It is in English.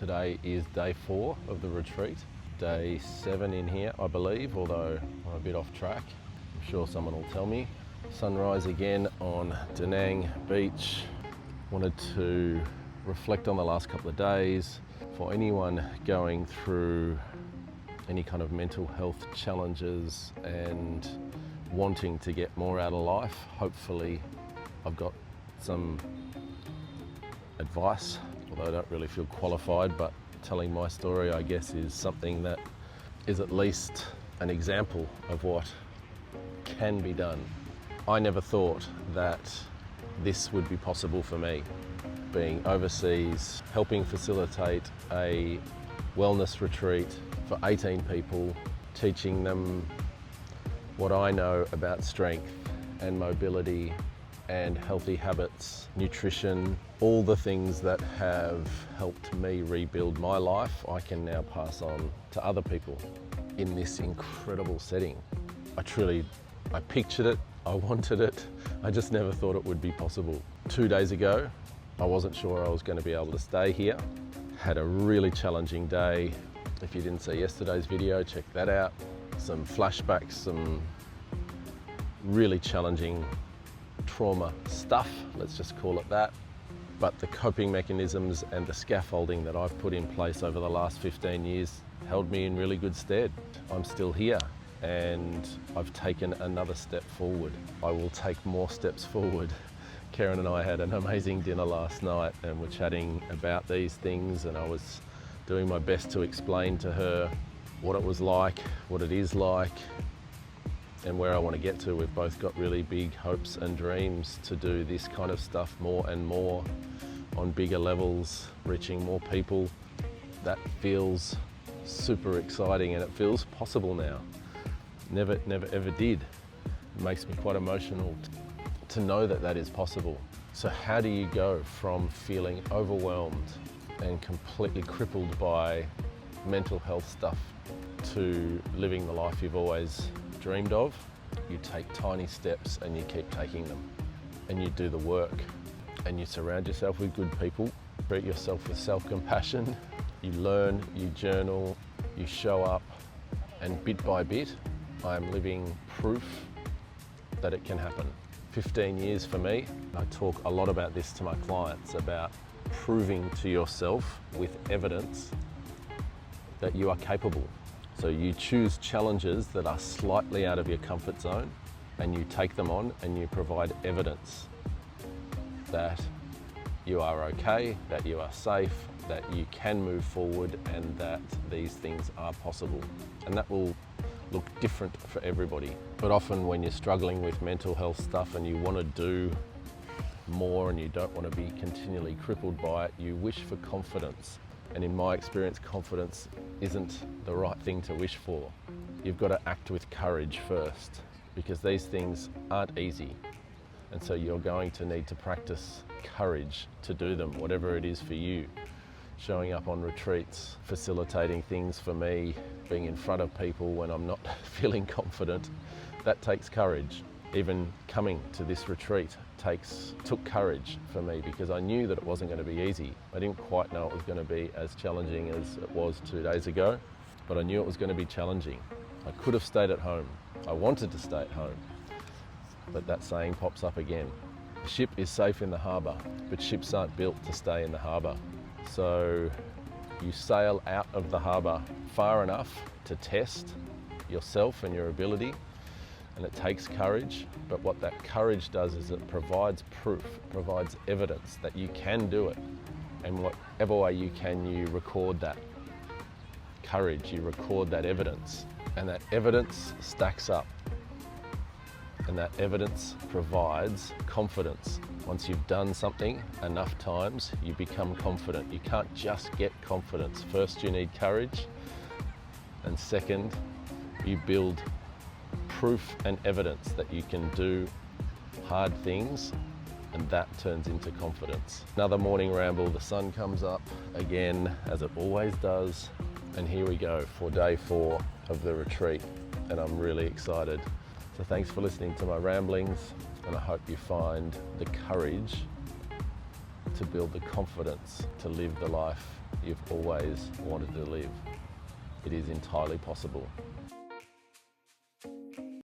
Today is day 4 of the retreat. Day 7 in here, I believe, although I'm a bit off track. I'm sure someone will tell me. Sunrise again on Da Nang Beach. Wanted to reflect on the last couple of days. For anyone going through any kind of mental health challenges and wanting to get more out of life, hopefully I've got some advice, although I don't really feel qualified, but telling my story, I guess, is something that is at least an example of what can be done. I never thought that this would be possible for me, being overseas, helping facilitate a wellness retreat for 18 people, teaching them what I know about strength and mobility and healthy habits, nutrition, all the things that have helped me rebuild my life, I can now pass on to other people in this incredible setting. I pictured it, I wanted it, I just never thought it would be possible. 2 days ago, I wasn't sure I was going to be able to stay here. Had a really challenging day. If you didn't see yesterday's video, check that out. Some flashbacks, some really challenging trauma stuff, let's just call it that. But the coping mechanisms and the scaffolding that I've put in place over the last 15 years held me in really good stead. I'm still here and I've taken another step forward. I will take more steps forward. Karen and I had an amazing dinner last night and we're chatting about these things, and I was doing my best to explain to her what it was like, what it is like, and where I want to get to. We've both got really big hopes and dreams to do this kind of stuff more and more on bigger levels, reaching more people. That feels super exciting and it feels possible now. Never ever did. It makes me quite emotional to know that that is possible. So how do you go from feeling overwhelmed and completely crippled by mental health stuff to living the life you've always dreamed of? You take tiny steps and you keep taking them, and you do the work, and you surround yourself with good people, treat yourself with self-compassion, you learn, you journal, you show up, and bit by bit I am living proof that it can happen. 15 years for me. I talk a lot about this to my clients, about proving to yourself with evidence that you are capable. So you choose challenges that are slightly out of your comfort zone and you take them on and you provide evidence that you are okay, that you are safe, that you can move forward, and that these things are possible. And that will look different for everybody. But often when you're struggling with mental health stuff and you want to do more and you don't want to be continually crippled by it, you wish for confidence. And in my experience, confidence isn't the right thing to wish for. You've got to act with courage first, because these things aren't easy. And so you're going to need to practice courage to do them, whatever it is for you. Showing up on retreats, facilitating things for me, being in front of people when I'm not feeling confident, that takes courage. Even coming to this retreat took courage for me, because I knew that it wasn't going to be easy. I didn't quite know it was going to be as challenging as it was 2 days ago, but I knew it was going to be challenging. I could have stayed at home. I wanted to stay at home, but that saying pops up again. The ship is safe in the harbour, but ships aren't built to stay in the harbour. So you sail out of the harbour far enough to test yourself and your ability, and it takes courage, but what that courage does is it provides proof, provides evidence that you can do it. And whatever way you can, you record that courage, you record that evidence, and that evidence stacks up. And that evidence provides confidence. Once you've done something enough times, you become confident. You can't just get confidence. First, you need courage, and second, you build proof and evidence that you can do hard things, and that turns into confidence. Another morning ramble, the sun comes up again, as it always does, and here we go for day 4 of the retreat, and I'm really excited. So thanks for listening to my ramblings, and I hope you find the courage to build the confidence to live the life you've always wanted to live. It is entirely possible.